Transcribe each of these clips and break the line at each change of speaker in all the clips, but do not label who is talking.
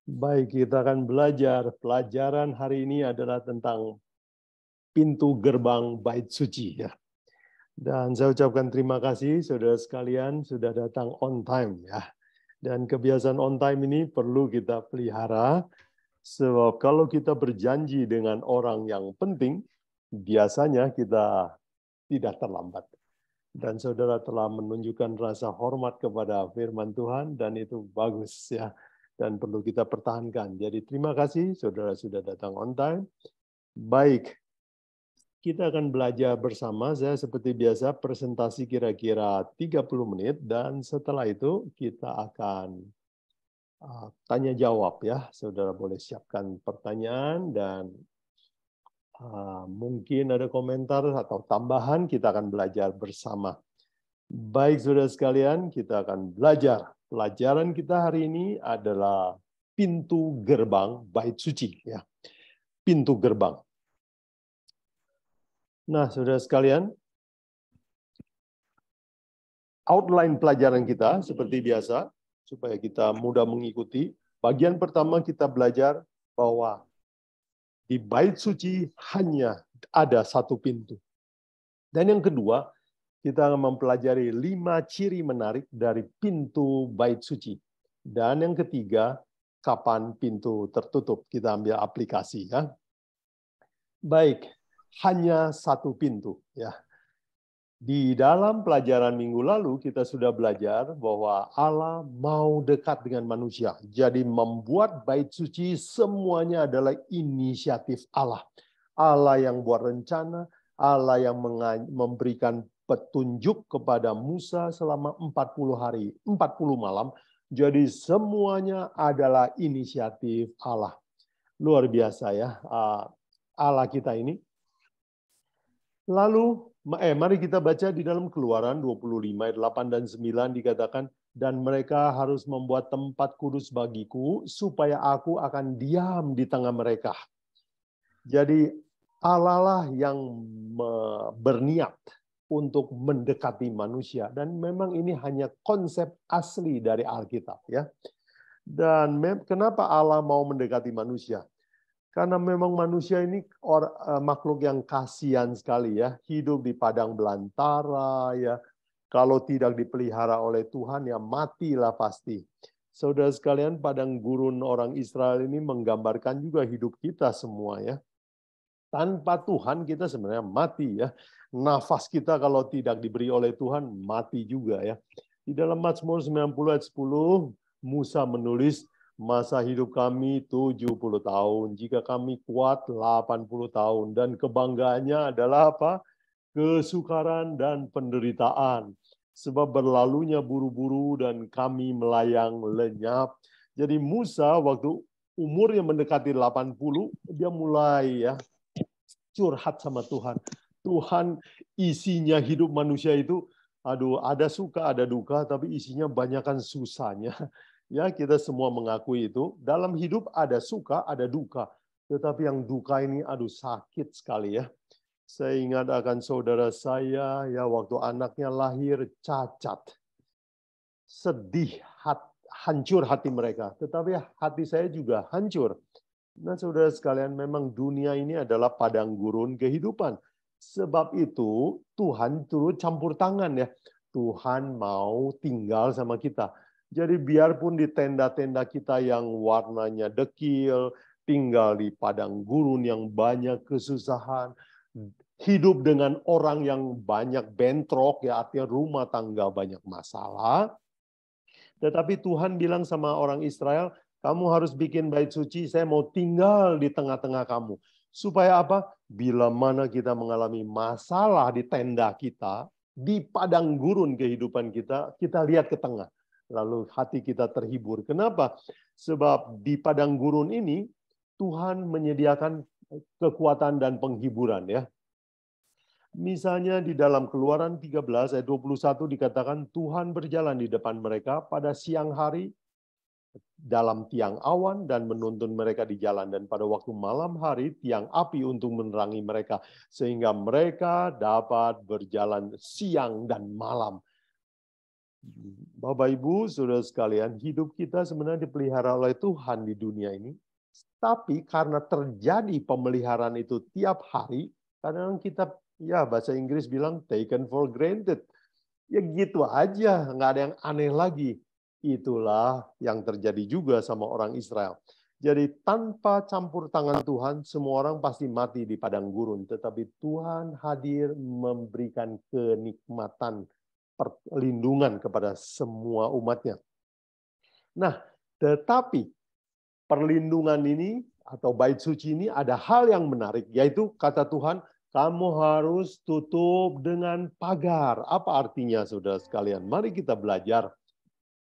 Baik, kita akan belajar. Pelajaran hari ini adalah tentang pintu gerbang Bait Suci ya. Dan saya ucapkan terima kasih saudara sekalian sudah datang on time ya. Dan kebiasaan on time ini perlu kita pelihara sebab kalau kita berjanji dengan orang yang penting, biasanya kita tidak terlambat. Dan saudara telah menunjukkan rasa hormat kepada firman Tuhan dan itu bagus ya. Dan perlu kita pertahankan. Jadi terima kasih saudara sudah datang on time. Baik, kita akan belajar bersama. Saya seperti biasa presentasi kira-kira 30 menit dan setelah itu kita akan tanya jawab ya. Saudara boleh siapkan pertanyaan dan mungkin ada komentar atau tambahan, kita akan belajar bersama. Baik saudara sekalian, kita akan belajar. Pelajaran kita hari ini adalah pintu gerbang Bait Suci ya. Pintu gerbang. Nah, saudara sekalian, outline pelajaran kita seperti biasa supaya kita mudah mengikuti. Bagian pertama kita belajar bahwa di Bait Suci hanya ada satu pintu. Dan yang kedua, kita akan mempelajari 5 ciri menarik dari pintu Bait Suci. Dan yang ketiga, kapan pintu tertutup. Kita ambil aplikasi ya. Baik, hanya satu pintu ya. Di dalam pelajaran minggu lalu kita sudah belajar bahwa Allah mau dekat dengan manusia. Jadi membuat Bait Suci semuanya adalah inisiatif Allah. Allah yang buat rencana, Allah yang memberikan petunjuk kepada Musa selama 40 hari, 40 malam. Jadi semuanya adalah inisiatif Allah. Luar biasa ya, Allah kita ini. Lalu, mari kita baca di dalam Keluaran 25 ayat 8 dan 9 dikatakan, dan mereka harus membuat tempat kudus bagiku supaya aku akan diam di tengah mereka. Jadi Allah lah yang berniat untuk mendekati manusia dan memang ini hanya konsep asli dari Alkitab ya. Dan kenapa Allah mau mendekati manusia? Karena memang manusia ini makhluk yang kasihan sekali ya, hidup di padang belantara ya. Kalau tidak dipelihara oleh Tuhan ya matilah pasti. Saudara sekalian, padang gurun orang Israel ini menggambarkan juga hidup kita semua ya. Tanpa Tuhan kita sebenarnya mati ya. Nafas kita kalau tidak diberi oleh Tuhan mati juga ya. Di dalam Mazmur 90 ayat 10 Musa menulis, masa hidup kami 70 tahun, jika kami kuat 80 tahun dan kebanggaannya adalah apa? Kesukaran dan penderitaan. Sebab berlalunya buru-buru dan kami melayang lenyap. Jadi Musa waktu umurnya mendekati 80, dia mulai ya curhat sama Tuhan. Tuhan, isinya hidup manusia itu, aduh, ada suka, ada duka, tapi isinya banyakkan susahnya. Ya, kita semua mengakui itu. Dalam hidup ada suka, ada duka. Tetapi yang duka ini, aduh, sakit sekali ya. Saya ingat akan saudara saya, ya waktu anaknya lahir cacat. Sedih, hancur hati mereka. Tetapi hati saya juga hancur. Nah, saudara sekalian, memang dunia ini adalah padang gurun kehidupan. Sebab itu, Tuhan turut campur tangan ya. Tuhan mau tinggal sama kita. Jadi biarpun di tenda-tenda kita yang warnanya dekil, tinggal di padang gurun yang banyak kesusahan, hidup dengan orang yang banyak bentrok, ya artinya rumah tangga banyak masalah. Tetapi Tuhan bilang sama orang Israel, kamu harus bikin bait suci, saya mau tinggal di tengah-tengah kamu. Supaya apa? Bila mana kita mengalami masalah di tenda kita, di padang gurun kehidupan kita, kita lihat ke tengah. Lalu hati kita terhibur. Kenapa? Sebab di padang gurun ini, Tuhan menyediakan kekuatan dan penghiburan ya. Misalnya di dalam Keluaran 13 ayat 21 dikatakan Tuhan berjalan di depan mereka pada siang hari dalam tiang awan dan menuntun mereka di jalan, dan pada waktu malam hari tiang api untuk menerangi mereka sehingga mereka dapat berjalan siang dan malam. Bapak Ibu, saudara sekalian, hidup kita sebenarnya dipelihara oleh Tuhan di dunia ini. Tapi karena terjadi pemeliharaan itu tiap hari, kadang kita, ya bahasa Inggris bilang taken for granted. Ya gitu aja, nggak ada yang aneh lagi. Itulah yang terjadi juga sama orang Israel. Jadi tanpa campur tangan Tuhan, semua orang pasti mati di padang gurun. Tetapi Tuhan hadir memberikan kenikmatan, perlindungan kepada semua umatnya. Nah, tetapi perlindungan ini atau bait suci ini ada hal yang menarik, yaitu kata Tuhan, kamu harus tutup dengan pagar. Apa artinya, saudara sekalian? Mari kita belajar.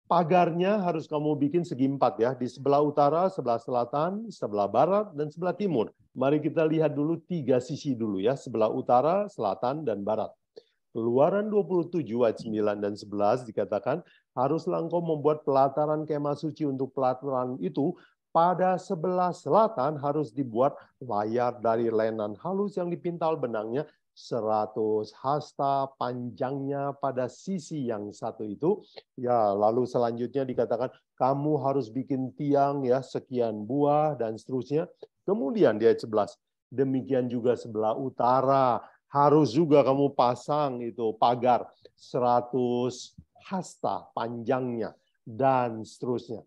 Pagarnya harus kamu bikin segi 4 ya, di sebelah utara, sebelah selatan, sebelah barat, dan sebelah timur. Mari kita lihat dulu 3 sisi dulu ya, sebelah utara, selatan, dan barat. Keluaran 27 ayat 9 dan 11 dikatakan, haruslah engkau membuat pelataran kemah suci. Untuk pelataran itu, pada sebelah selatan harus dibuat layar dari lenan halus yang dipintal benangnya 100 hasta, panjangnya pada sisi yang satu itu. Ya, lalu selanjutnya dikatakan kamu harus bikin tiang ya sekian buah dan seterusnya. Kemudian di ayat 11, demikian juga sebelah utara harus juga kamu pasang itu pagar 100 hasta panjangnya dan seterusnya.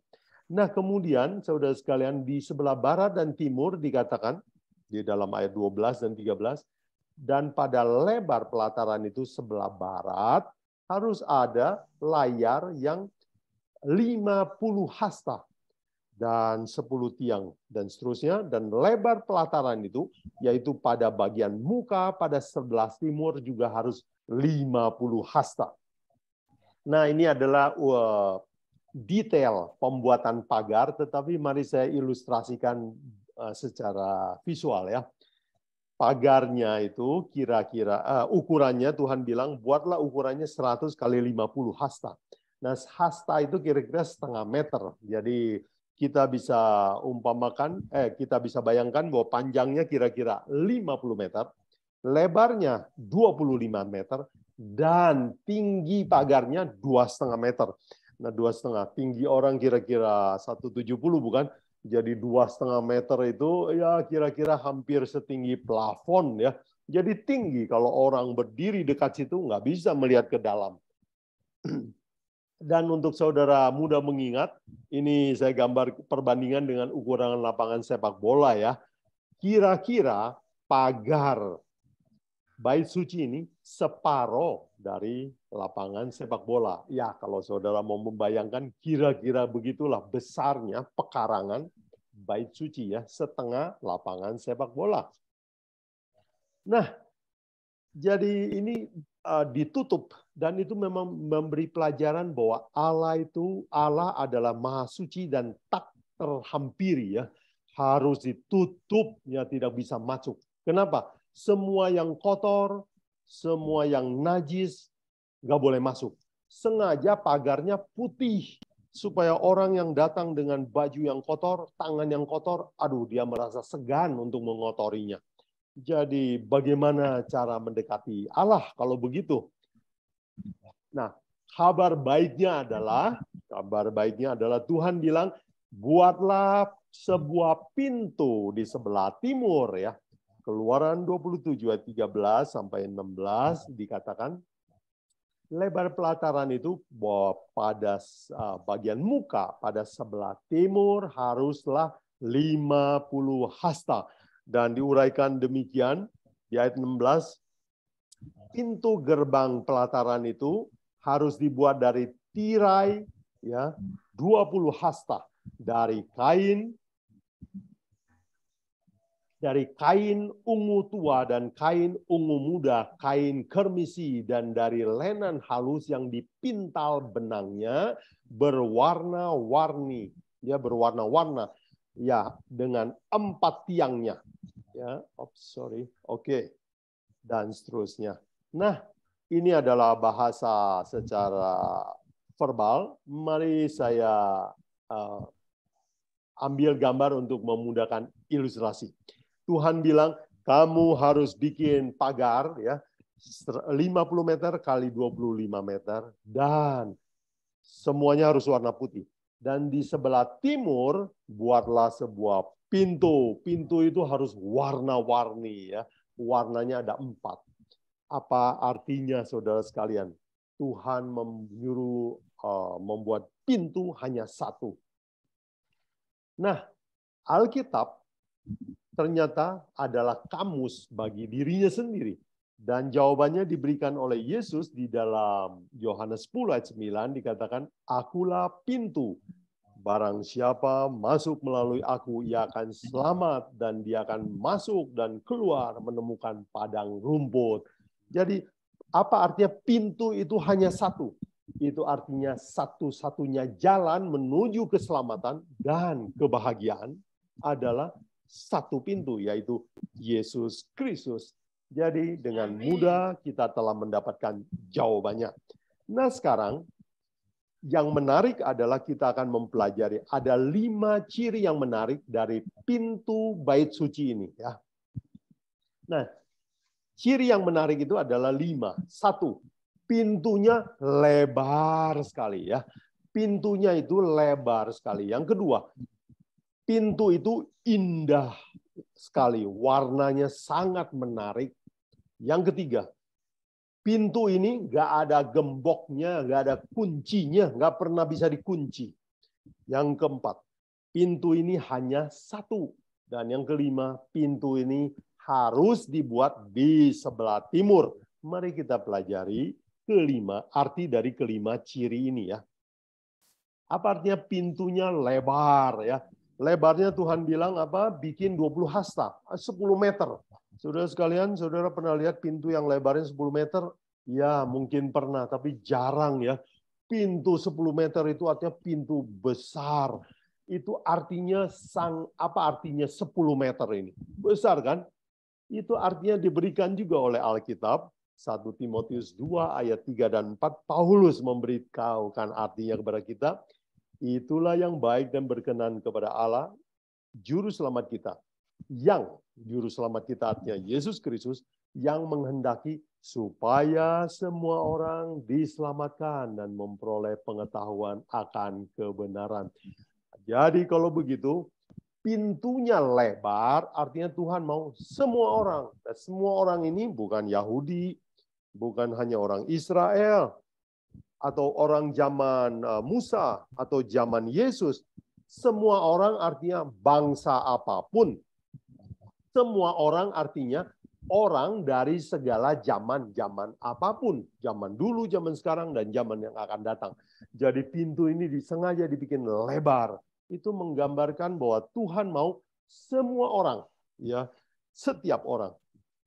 Nah, kemudian saudara sekalian di sebelah barat dan timur dikatakan di dalam ayat 12 dan 13, dan pada lebar pelataran itu sebelah barat harus ada layar yang 50 hasta dan 10 tiang dan seterusnya, dan lebar pelataran itu yaitu pada bagian muka pada sebelah timur juga harus 50 hasta. Nah, ini adalah detail pembuatan pagar, tetapi mari saya ilustrasikan secara visual ya. Pagarnya itu kira-kira ukurannya Tuhan bilang buatlah ukurannya 100 kali 50 hasta. Nah, hasta itu kira-kira setengah meter. Jadi kita bisa umpamakan, kita bisa bayangkan bahwa panjangnya kira-kira 50 meter, lebarnya 25 meter, dan tinggi pagarnya 2,5 meter. Nah, 2,5, tinggi orang kira-kira 170 bukan? Jadi 2,5 meter itu ya kira-kira hampir setinggi plafon ya. Jadi tinggi, kalau orang berdiri dekat situ nggak bisa melihat ke dalam. Dan untuk saudara muda mengingat, ini saya gambar perbandingan dengan ukuran lapangan sepak bola ya. Kira-kira pagar bait suci ini separuh dari lapangan sepak bola. Ya, kalau saudara mau membayangkan, kira-kira begitulah besarnya pekarangan bait suci ya, setengah lapangan sepak bola. Nah, jadi ini ditutup, dan itu memang memberi pelajaran bahwa Allah adalah maha suci dan tak terhampiri ya. Harus ditutup, ya tidak bisa masuk. Kenapa? Semua yang kotor, semua yang najis, nggak boleh masuk. Sengaja pagarnya putih, supaya orang yang datang dengan baju yang kotor, tangan yang kotor, aduh dia merasa segan untuk mengotorinya. Jadi bagaimana cara mendekati Allah kalau begitu? Nah, kabar baiknya adalah Tuhan bilang, buatlah sebuah pintu di sebelah timur ya. Keluaran 27 ayat 13 sampai 16 dikatakan, lebar pelataran itu pada bagian muka pada sebelah timur haruslah 50 hasta. Dan diuraikan demikian di ayat 16, pintu gerbang pelataran itu harus dibuat dari tirai ya 20 hasta dari kain ungu tua dan kain ungu muda, kain kermisi, dan dari lenan halus yang dipintal benangnya berwarna-warni, ya berwarna-warna, ya dengan 4 tiangnya, ya, oke, dan seterusnya. Nah, ini adalah bahasa secara verbal. Mari saya ambil gambar untuk memudahkan ilustrasi. Tuhan bilang, kamu harus bikin pagar ya 50 meter kali 25 meter, dan Semuanya harus warna putih. Dan di sebelah timur, buatlah sebuah pintu. Pintu itu harus warna-warni, ya. Warnanya ada 4. Apa artinya, saudara sekalian? Tuhan menyuruh membuat pintu hanya 1. Nah, Alkitab ternyata adalah kamus bagi dirinya sendiri. Dan jawabannya diberikan oleh Yesus di dalam Yohanes 10 ayat 9 dikatakan, "Akulah pintu. Barang siapa masuk melalui aku, ia akan selamat dan dia akan masuk dan keluar menemukan padang rumput." Jadi apa artinya pintu itu hanya 1? Itu artinya satu-satunya jalan menuju keselamatan dan kebahagiaan adalah 1 pintu, yaitu Yesus Kristus. Jadi dengan mudah kita telah mendapatkan jawabannya. Nah sekarang, yang menarik adalah kita akan mempelajari ada 5 ciri yang menarik dari pintu bait suci ini, ya. Nah, ciri yang menarik itu adalah 5. 1, pintunya lebar sekali, ya. Pintunya itu lebar sekali. Yang kedua, pintu itu indah sekali, warnanya sangat menarik. Yang ketiga, pintu ini nggak ada gemboknya, nggak ada kuncinya, nggak pernah bisa dikunci. Yang keempat, pintu ini hanya 1. Dan yang kelima, pintu ini harus dibuat di sebelah timur. Mari kita pelajari arti dari kelima ciri ini, ya. Apa artinya pintunya lebar, ya? Lebarnya Tuhan bilang apa? Bikin 20 hasta, 10 meter. Saudara sekalian, saudara pernah lihat pintu yang lebarnya 10 meter? Ya, mungkin pernah, tapi jarang, ya. Pintu 10 meter itu artinya pintu besar. Itu artinya apa artinya 10 meter ini? Besar kan? Itu artinya diberikan juga oleh Alkitab. 1 Timotius 2 ayat 3 dan 4, Paulus memberitahukan artinya kepada kita. Itulah yang baik dan berkenan kepada Allah, Juru Selamat kita. Yang Juru Selamat kita artinya Yesus Kristus, yang menghendaki supaya semua orang diselamatkan dan memperoleh pengetahuan akan kebenaran. Jadi kalau begitu, pintunya lebar, artinya Tuhan mau semua orang. Dan semua orang ini bukan Yahudi, bukan hanya orang Israel, atau orang zaman Musa, atau zaman Yesus. Semua orang artinya bangsa apapun. Semua orang artinya orang dari segala zaman apapun. Zaman dulu, zaman sekarang, dan zaman yang akan datang. Jadi pintu ini disengaja dibikin lebar. Itu menggambarkan bahwa Tuhan mau semua orang, ya, setiap orang.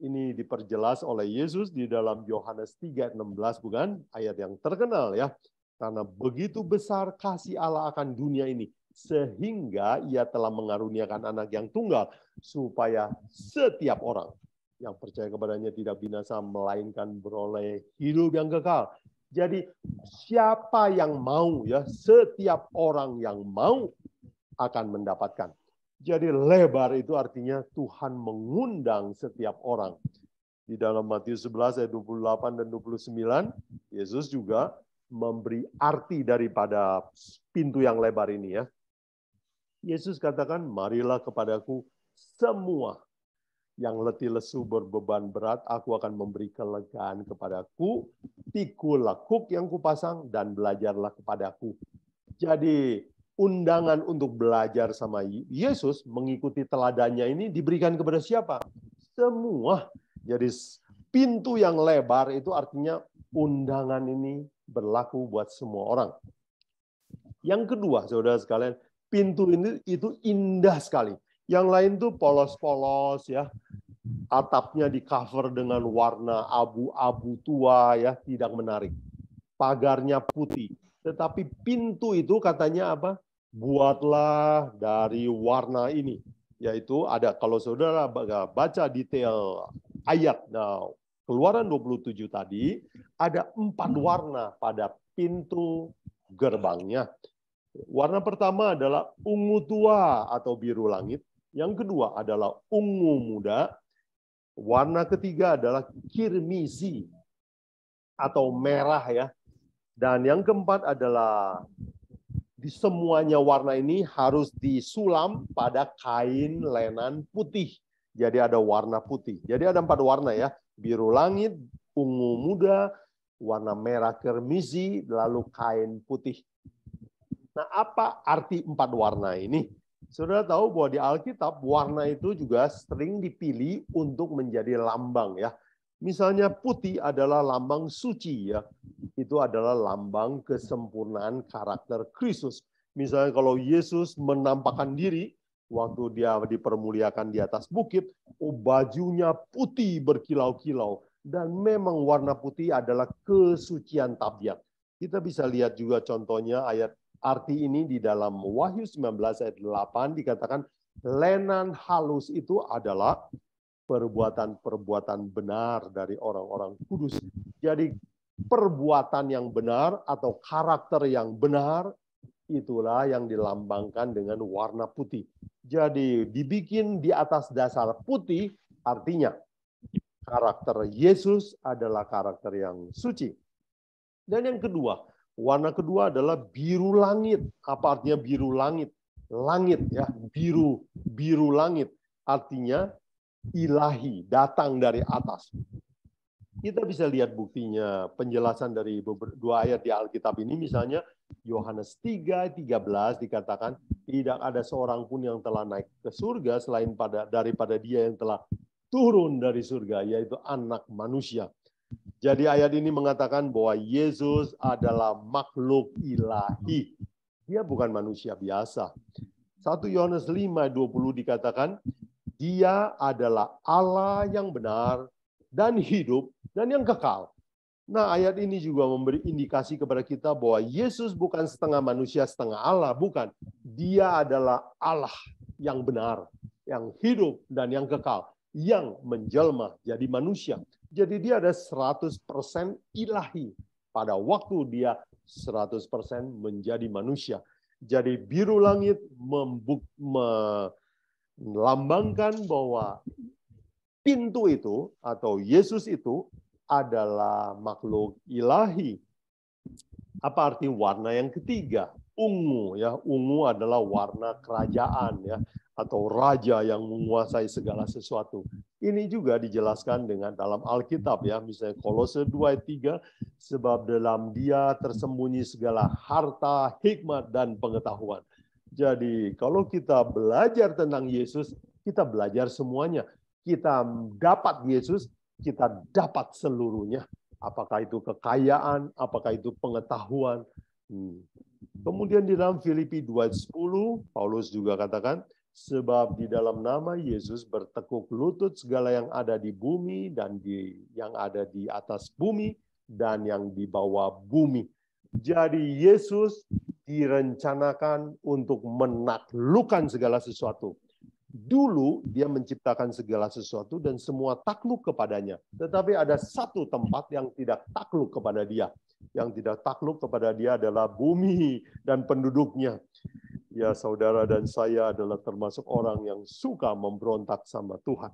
Ini diperjelas oleh Yesus di dalam Yohanes 3:16, bukan? Ayat yang terkenal, ya. Karena begitu besar kasih Allah akan dunia ini, sehingga ia telah mengaruniakan anak yang tunggal, supaya setiap orang yang percaya kepadanya tidak binasa, melainkan beroleh hidup yang kekal. Jadi siapa yang mau, ya, setiap orang yang mau akan mendapatkan. Jadi lebar itu artinya Tuhan mengundang setiap orang. Di dalam Matius 11 ayat 28 dan 29, Yesus juga memberi arti daripada pintu yang lebar ini, ya. Yesus katakan, marilah kepadaku semua yang letih lesu berbeban berat, aku akan memberi kelegaan kepadaku. Pikulah kuk yang kupasang dan belajarlah kepadaku. Jadi undangan untuk belajar sama Yesus, mengikuti teladannya ini diberikan kepada siapa? Semua. Jadi pintu yang lebar itu artinya undangan ini berlaku buat semua orang. Yang kedua, saudara sekalian, pintu ini itu indah sekali. Yang lain tuh polos-polos, ya. Atapnya di cover dengan warna abu-abu tua, ya, tidak menarik. Pagarnya putih. Tetapi pintu itu katanya apa? Buatlah dari warna ini. Yaitu ada, kalau saudara baca detail ayat, nah, Keluaran 27 tadi, ada 4 warna pada pintu gerbangnya. Warna pertama adalah ungu tua atau biru langit. Yang kedua adalah ungu muda. Warna ketiga adalah kirmisi atau merah, ya. Dan yang keempat adalah di semuanya warna ini harus disulam pada kain lenan putih. Jadi ada warna putih. Jadi ada 4 warna ya. Biru langit, ungu muda, warna merah kermisi, lalu kain putih. Nah, apa arti 4 warna ini? Saudara tahu bahwa di Alkitab warna itu juga sering dipilih untuk menjadi lambang ya. Misalnya putih adalah lambang suci ya. Itu adalah lambang kesempurnaan karakter Kristus. Misalnya kalau Yesus menampakkan diri waktu dia dipermuliakan di atas bukit, bajunya putih berkilau-kilau dan memang warna putih adalah kesucian tabiat. Kita bisa lihat juga contohnya ayat arti ini di dalam Wahyu 19 ayat 8 dikatakan lenan halus itu adalah perbuatan-perbuatan benar dari orang-orang kudus. Jadi perbuatan yang benar atau karakter yang benar itulah yang dilambangkan dengan warna putih. Jadi dibikin di atas dasar putih artinya karakter Yesus adalah karakter yang suci. Dan yang kedua, warna kedua adalah biru langit. Apa artinya biru langit? Langit ya, biru langit. Artinya ilahi, datang dari atas. Kita bisa lihat buktinya, penjelasan dari 2 ayat di Alkitab ini, misalnya Yohanes 3:13 dikatakan, tidak ada seorang pun yang telah naik ke surga selain daripada dia yang telah turun dari surga, yaitu anak manusia. Jadi ayat ini mengatakan bahwa Yesus adalah makhluk ilahi. Dia bukan manusia biasa. 1 Yohanes 5:20 dikatakan, dia adalah Allah yang benar dan hidup dan yang kekal. Nah, ayat ini juga memberi indikasi kepada kita bahwa Yesus bukan setengah manusia, setengah Allah. Bukan. Dia adalah Allah yang benar, yang hidup dan yang kekal, yang menjelma jadi manusia. Jadi dia ada 100% ilahi. Pada waktu dia 100% menjadi manusia. Jadi biru langit melambangkan bahwa pintu itu atau Yesus itu adalah makhluk ilahi. Apa arti warna yang ketiga? Ungu ya, ungu adalah warna kerajaan ya atau raja yang menguasai segala sesuatu. Ini juga dijelaskan dengan dalam Alkitab ya, misalnya Kolose 2:3, sebab dalam dia tersembunyi segala harta, hikmat dan pengetahuan. Jadi kalau kita belajar tentang Yesus, kita belajar semuanya. Kita dapat Yesus, kita dapat seluruhnya. Apakah itu kekayaan, apakah itu pengetahuan. Kemudian di dalam Filipi 2:10, Paulus juga katakan, sebab di dalam nama Yesus bertekuk lutut segala yang ada di bumi dan yang ada di atas bumi dan yang di bawah bumi. Jadi Yesus direncanakan untuk menaklukkan segala sesuatu. Dulu dia menciptakan segala sesuatu dan semua takluk kepadanya. Tetapi ada satu tempat yang tidak takluk kepada dia. Yang tidak takluk kepada dia adalah bumi dan penduduknya. Ya, saudara dan saya adalah termasuk orang yang suka memberontak sama Tuhan.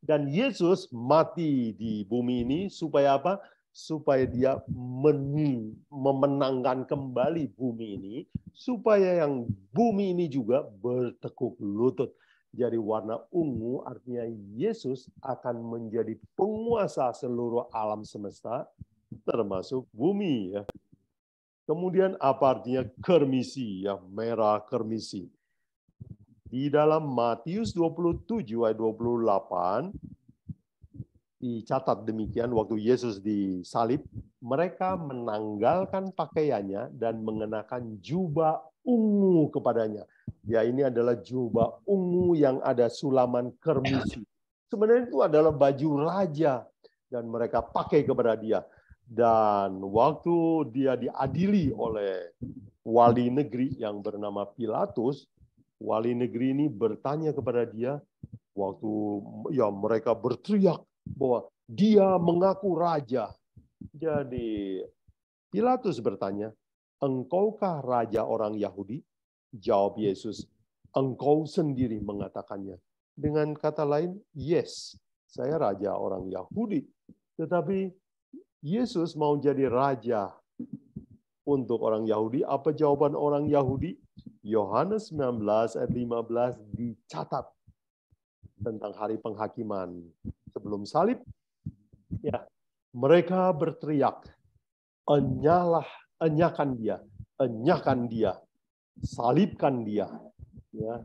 Dan Yesus mati di bumi ini supaya apa? Supaya dia memenangkan kembali bumi ini, supaya yang bumi ini juga bertekuk lutut. Jadi warna ungu artinya Yesus akan menjadi penguasa seluruh alam semesta, termasuk bumi. Ya. Kemudian apa artinya kermisi? Ya, merah kermisi. Di dalam Matius 27 ayat 28, dicatat demikian, waktu Yesus disalib, mereka menanggalkan pakaiannya dan mengenakan jubah ungu kepadanya. Ya, ini adalah jubah ungu yang ada sulaman kermisi. Sebenarnya itu adalah baju raja dan mereka pakai kepada dia. Dan waktu dia diadili oleh wali negeri yang bernama Pilatus, wali negeri ini bertanya kepada dia, waktu ya mereka berteriak bahwa dia mengaku raja. Jadi Pilatus bertanya, engkaukah raja orang Yahudi? Jawab Yesus, engkau sendiri mengatakannya. Dengan kata lain, yes, saya raja orang Yahudi. Tetapi Yesus mau jadi raja Untuk orang Yahudi, apa jawaban orang Yahudi? Yohanes 19 ayat 15 dicatat tentang hari penghakiman. Sebelum salib, ya, mereka berteriak, enyakan dia, salibkan dia, ya,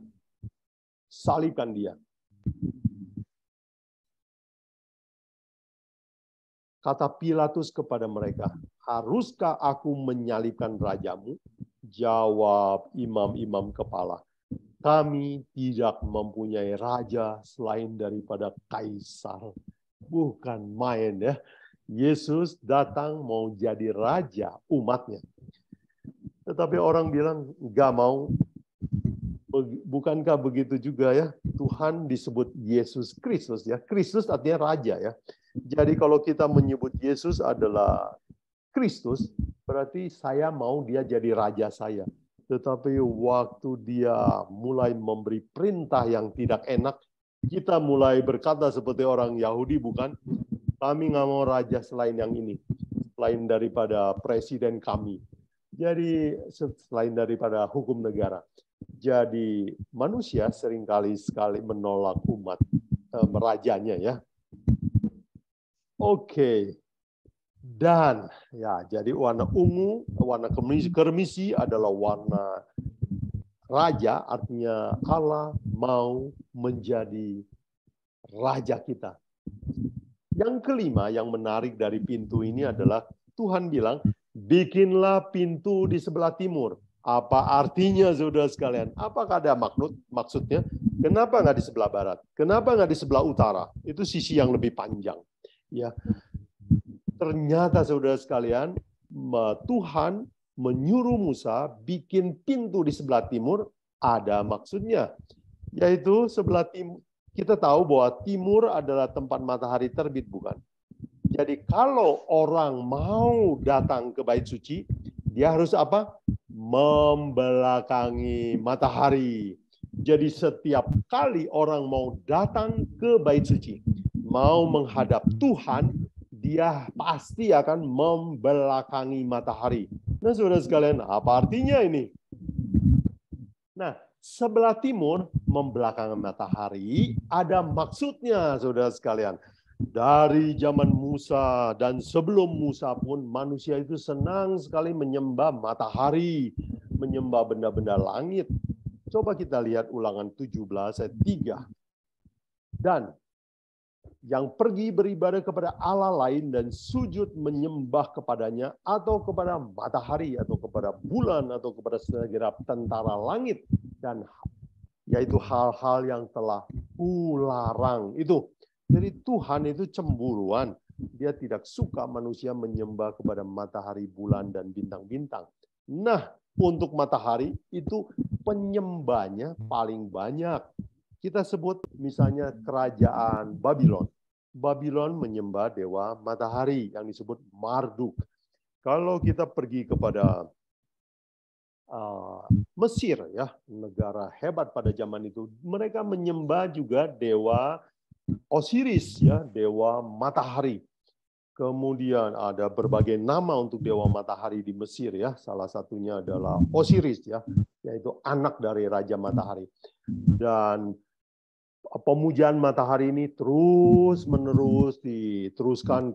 salibkan dia. Kata Pilatus kepada mereka, haruskah aku menyalibkan rajamu? Jawab imam-imam kepala, kami tidak mempunyai raja selain daripada Kaisar. Bukan main ya. Yesus datang mau jadi raja umatnya. Tetapi orang bilang, nggak mau. Bukankah begitu juga ya? Tuhan disebut Yesus Kristus ya. Kristus artinya raja ya. Jadi kalau kita menyebut Yesus adalah Kristus, berarti saya mau dia jadi raja saya. Tetapi waktu dia mulai memberi perintah yang tidak enak, kita mulai berkata seperti orang Yahudi, bukan? Kami nggak mau raja selain yang ini, selain daripada presiden kami. Jadi selain daripada hukum negara. Jadi manusia seringkali sekali menolak umat rajanya ya. Oke. Dan ya, jadi warna ungu, warna kermisi adalah warna raja, artinya Allah mau menjadi raja kita. Yang kelima yang menarik dari pintu ini adalah Tuhan bilang, bikinlah pintu di sebelah timur. Apa artinya, saudara sekalian? Apakah ada maksudnya? Kenapa nggak di sebelah barat? Kenapa nggak di sebelah utara? Itu sisi yang lebih panjang. Ya, ternyata saudara sekalian, Tuhan menyuruh Musa bikin pintu di sebelah timur, ada maksudnya. Yaitu sebelah timur, kita tahu bahwa timur adalah tempat matahari terbit, bukan? Jadi kalau orang mau datang ke bait suci, dia harus apa? Membelakangi matahari. Jadi setiap kali orang mau datang ke bait suci, mau menghadap Tuhan, dia pasti akan membelakangi matahari. Nah, saudara sekalian, apa artinya ini? Nah, sebelah timur membelakangi matahari ada maksudnya, saudara sekalian. Dari zaman Musa dan sebelum Musa pun manusia itu senang sekali menyembah matahari, menyembah benda-benda langit. Coba kita lihat Ulangan 17 ayat 3. Dan yang pergi beribadah kepada Allah lain dan sujud menyembah kepadanya atau kepada matahari atau kepada bulan atau kepada segenap tentara langit, dan yaitu hal-hal yang telah kularang itu. Jadi Tuhan itu cemburuan. Dia tidak suka manusia menyembah kepada matahari, bulan, dan bintang-bintang. Nah, untuk matahari itu penyembahnya paling banyak. Kita sebut misalnya kerajaan Babylon. Babylon menyembah dewa matahari yang disebut Marduk. Kalau kita pergi kepada Mesir, ya, negara hebat pada zaman itu, mereka menyembah juga dewa Osiris, ya, dewa matahari. Kemudian ada berbagai nama untuk dewa matahari di Mesir, ya. Salah satunya adalah Osiris, ya, yaitu anak dari raja matahari. Dan pemujaan matahari ini terus-menerus diteruskan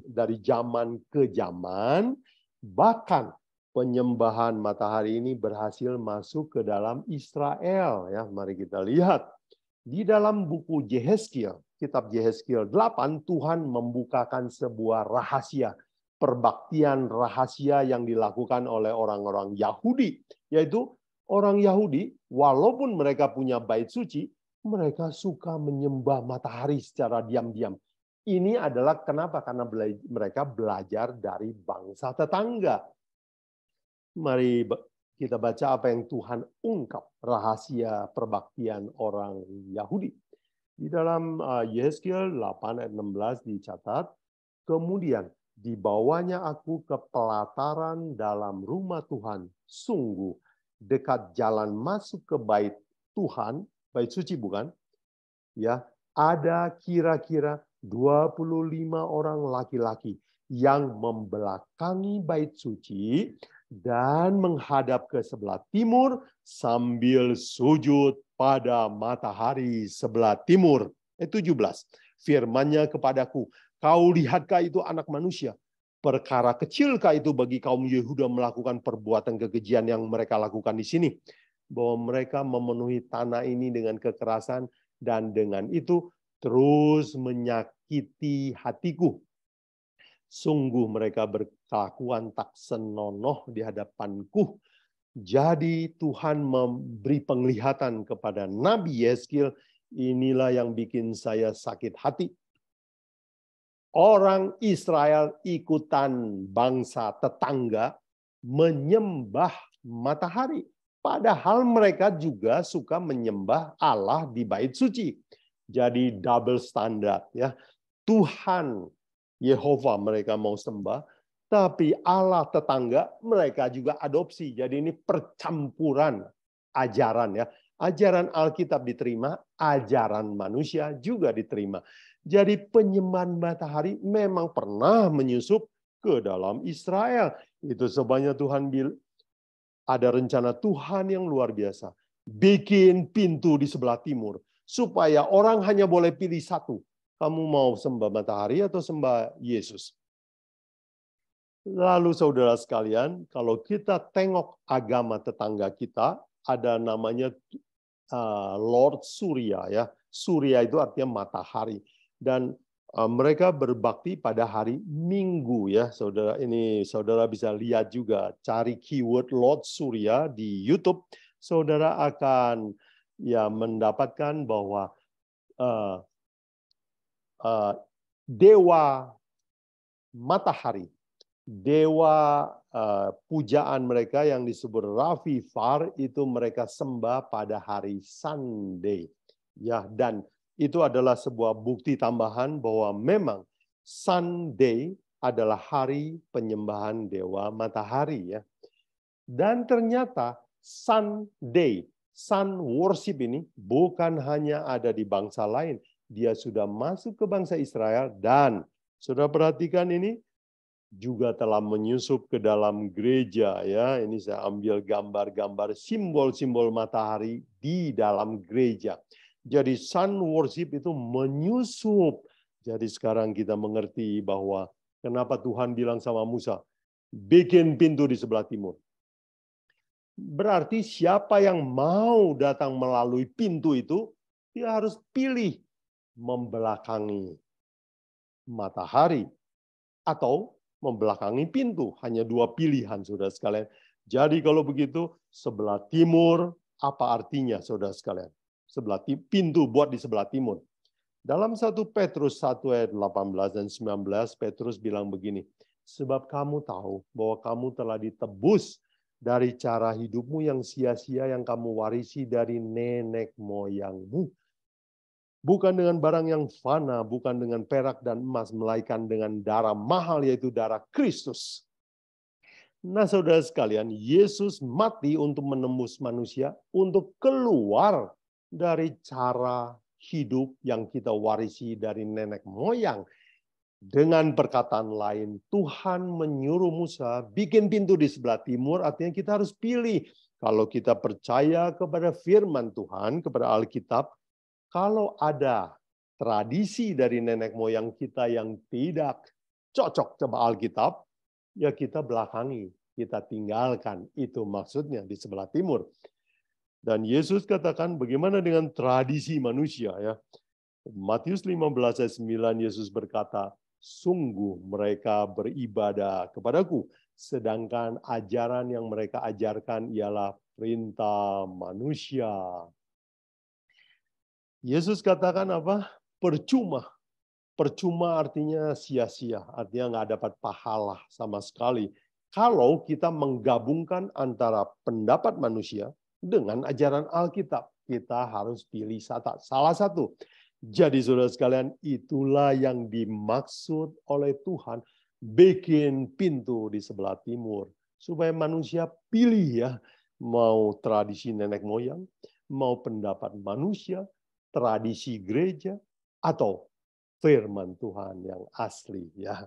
dari zaman ke zaman, bahkan penyembahan matahari ini berhasil masuk ke dalam Israel, ya. Mari kita lihat. Di dalam buku Yehezkiel, kitab Yehezkiel 8, Tuhan membukakan sebuah rahasia, perbaktian rahasia yang dilakukan oleh orang-orang Yahudi. Yaitu orang Yahudi, walaupun mereka punya bait suci, mereka suka menyembah matahari secara diam-diam. Ini adalah kenapa? Karena mereka belajar dari bangsa tetangga. Mari kita baca apa yang Tuhan ungkap, rahasia perbaktian orang Yahudi. Di dalam Yehezkiel 8 ayat 16 dicatat, kemudian dibawanya aku ke pelataran dalam rumah Tuhan, sungguh dekat jalan masuk ke bait Tuhan, bait suci bukan? Ya, ada kira-kira 25 orang laki-laki yang membelakangi bait suci dan menghadap ke sebelah timur sambil sujud pada matahari sebelah timur. 17. Firman-Nya kepadaku, kau lihatkah itu anak manusia? Perkara kecilkah itu bagi kaum Yehuda melakukan perbuatan kekejian yang mereka lakukan di sini? Bahwa mereka memenuhi tanah ini dengan kekerasan dan dengan itu terus menyakiti hatiku. Sungguh mereka berkelakuan tak senonoh di hadapanku. Jadi Tuhan memberi penglihatan kepada Nabi Yeskil, inilah yang bikin saya sakit hati. Orang Israel ikutan bangsa tetangga menyembah matahari. Padahal mereka juga suka menyembah Allah di bait suci. Jadi double standard ya. Tuhan Yehova mereka mau sembah, tapi Allah tetangga mereka juga adopsi. Jadi ini percampuran ajaran ya. Ajaran Alkitab diterima, ajaran manusia juga diterima. Jadi penyembahan matahari memang pernah menyusup ke dalam Israel. Itu sebabnya Tuhan bilang ada rencana Tuhan yang luar biasa. Bikin pintu di sebelah timur supaya orang hanya boleh pilih satu. Kamu mau sembah matahari atau sembah Yesus? Lalu saudara sekalian, kalau kita tengok agama tetangga kita, ada namanya Lord Surya ya. Surya itu artinya matahari. Dan mereka berbakti pada hari Minggu ya. Saudara, ini saudara bisa lihat juga, cari keyword Lord Surya di YouTube, saudara akan ya mendapatkan bahwa dewa matahari, dewa pujaan mereka yang disebut Rafifar itu mereka sembah pada hari Sunday. Ya, dan itu adalah sebuah bukti tambahan bahwa memang Sunday adalah hari penyembahan dewa matahari ya. Dan ternyata Sunday, sun worship ini bukan hanya ada di bangsa lain. Dia sudah masuk ke bangsa Israel dan sudah perhatikan ini juga telah menyusup ke dalam gereja ya. Ini saya ambil gambar-gambar simbol-simbol matahari di dalam gereja. Jadi sun worship itu menyusup. Jadi sekarang kita mengerti bahwa kenapa Tuhan bilang sama Musa, bikin pintu di sebelah timur. Berarti siapa yang mau datang melalui pintu itu, dia harus pilih membelakangi matahari atau membelakangi pintu. Hanya dua pilihan, saudara sekalian. Jadi kalau begitu, sebelah timur, apa artinya, saudara sekalian? Sebelah pintu buat di sebelah timur. Dalam 1 Petrus 1 ayat 18 dan 19, Petrus bilang begini, sebab kamu tahu bahwa kamu telah ditebus dari cara hidupmu yang sia-sia yang kamu warisi dari nenek moyangmu. Bukan dengan barang yang fana, bukan dengan perak dan emas, melainkan dengan darah mahal, yaitu darah Kristus. Nah, saudara sekalian, Yesus mati untuk menembus manusia, untuk keluar dari cara hidup yang kita warisi dari nenek moyang. Dengan perkataan lain, Tuhan menyuruh Musa bikin pintu di sebelah timur, artinya kita harus pilih. Kalau kita percaya kepada firman Tuhan, kepada Alkitab, kalau ada tradisi dari nenek moyang kita yang tidak cocok sama Alkitab, ya kita belakangi, kita tinggalkan. Itu maksudnya di sebelah timur. Dan Yesus katakan bagaimana dengan tradisi manusia ya. Matius 15 ayat 9 Yesus berkata, sungguh mereka beribadah kepadaku, sedangkan ajaran yang mereka ajarkan ialah perintah manusia. Yesus katakan apa? Percuma. Percuma artinya sia-sia, artinya nggak dapat pahala sama sekali. Kalau kita menggabungkan antara pendapat manusia dengan ajaran Alkitab, kita harus pilih salah satu. Jadi saudara sekalian, itulah yang dimaksud oleh Tuhan, bikin pintu di sebelah timur. Supaya manusia pilih ya, mau tradisi nenek moyang, mau pendapat manusia, tradisi gereja, atau firman Tuhan yang asli ya.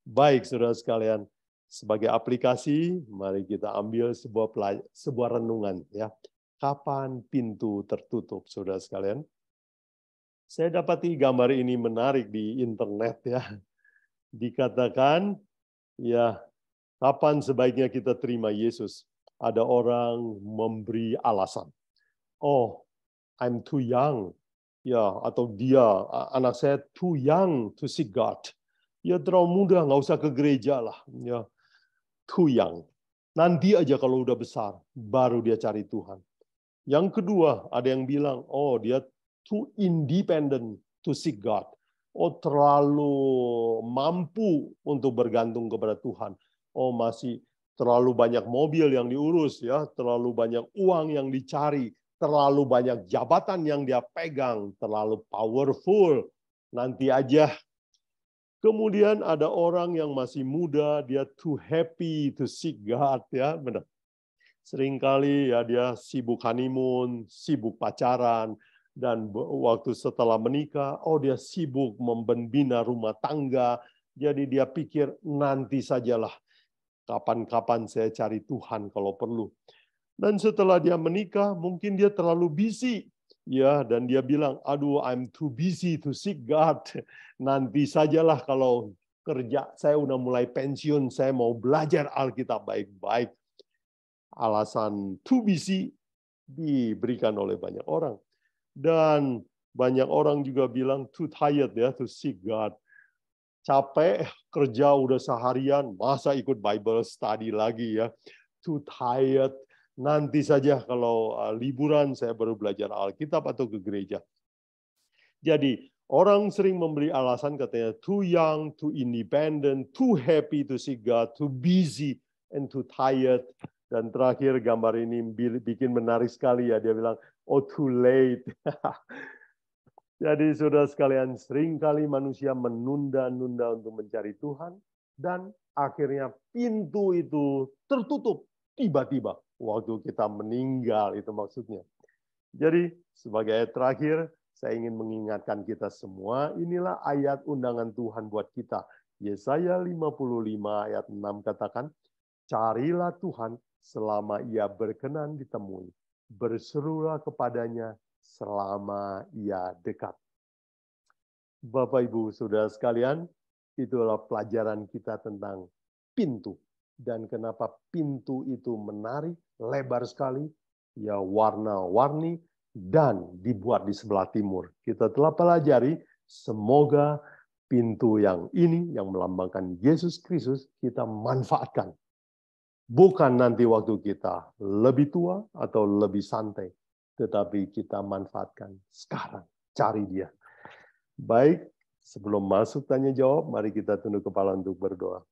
Baik, saudara sekalian, sebagai aplikasi, mari kita ambil sebuah renungan. Ya, kapan pintu tertutup, saudara sekalian? Saya dapati gambar ini menarik di internet. Ya, dikatakan, ya, kapan sebaiknya kita terima Yesus? Ada orang memberi alasan. Oh, I'm too young. Ya, atau anak saya too young to seek God. Ya terlalu muda, nggak usah ke gereja lah. Ya, too young. Nanti aja kalau udah besar, baru dia cari Tuhan. Yang kedua, ada yang bilang, oh dia too independent to seek God. Oh terlalu mampu untuk bergantung kepada Tuhan. Oh masih terlalu banyak mobil yang diurus, ya, terlalu banyak uang yang dicari, terlalu banyak jabatan yang dia pegang, terlalu powerful. Nanti aja. Kemudian ada orang yang masih muda, dia too happy to seek God, ya, benar. Seringkali ya dia sibuk honeymoon, sibuk pacaran, dan waktu setelah menikah, oh dia sibuk membina rumah tangga, jadi dia pikir nanti sajalah, kapan-kapan saya cari Tuhan kalau perlu. Dan setelah dia menikah, mungkin dia terlalu busy. Ya, dan dia bilang, aduh, I'm too busy to seek God. Nanti sajalah kalau kerja, saya udah mulai pensiun, saya mau belajar Alkitab baik-baik. Alasan too busy diberikan oleh banyak orang. Dan banyak orang juga bilang too tired ya to seek God. Capek, kerja udah seharian, masa ikut Bible study lagi ya. Too tired. Nanti saja kalau liburan saya baru belajar Alkitab atau ke gereja. Jadi orang sering memberi alasan katanya too young, too independent, too happy to see God, too busy and too tired. Dan terakhir gambar ini bikin menarik sekali ya, dia bilang oh too late. Jadi saudara sekalian, seringkali manusia menunda-nunda untuk mencari Tuhan dan akhirnya pintu itu tertutup tiba-tiba waktu kita meninggal, itu maksudnya. Jadi sebagai ayat terakhir, saya ingin mengingatkan kita semua, inilah ayat undangan Tuhan buat kita. Yesaya 55 ayat 6 katakan, carilah Tuhan selama ia berkenan ditemui. Berserulah kepadanya selama ia dekat. Bapak, Ibu, Saudara sekalian, itulah pelajaran kita tentang pintu. Dan kenapa pintu itu menarik, lebar sekali, ya warna-warni, dan dibuat di sebelah timur. Kita telah pelajari, semoga pintu yang ini, yang melambangkan Yesus Kristus, kita manfaatkan. Bukan nanti waktu kita lebih tua atau lebih santai, tetapi kita manfaatkan sekarang. Cari dia. Baik, sebelum masuk tanya jawab, mari kita tunduk kepala untuk berdoa.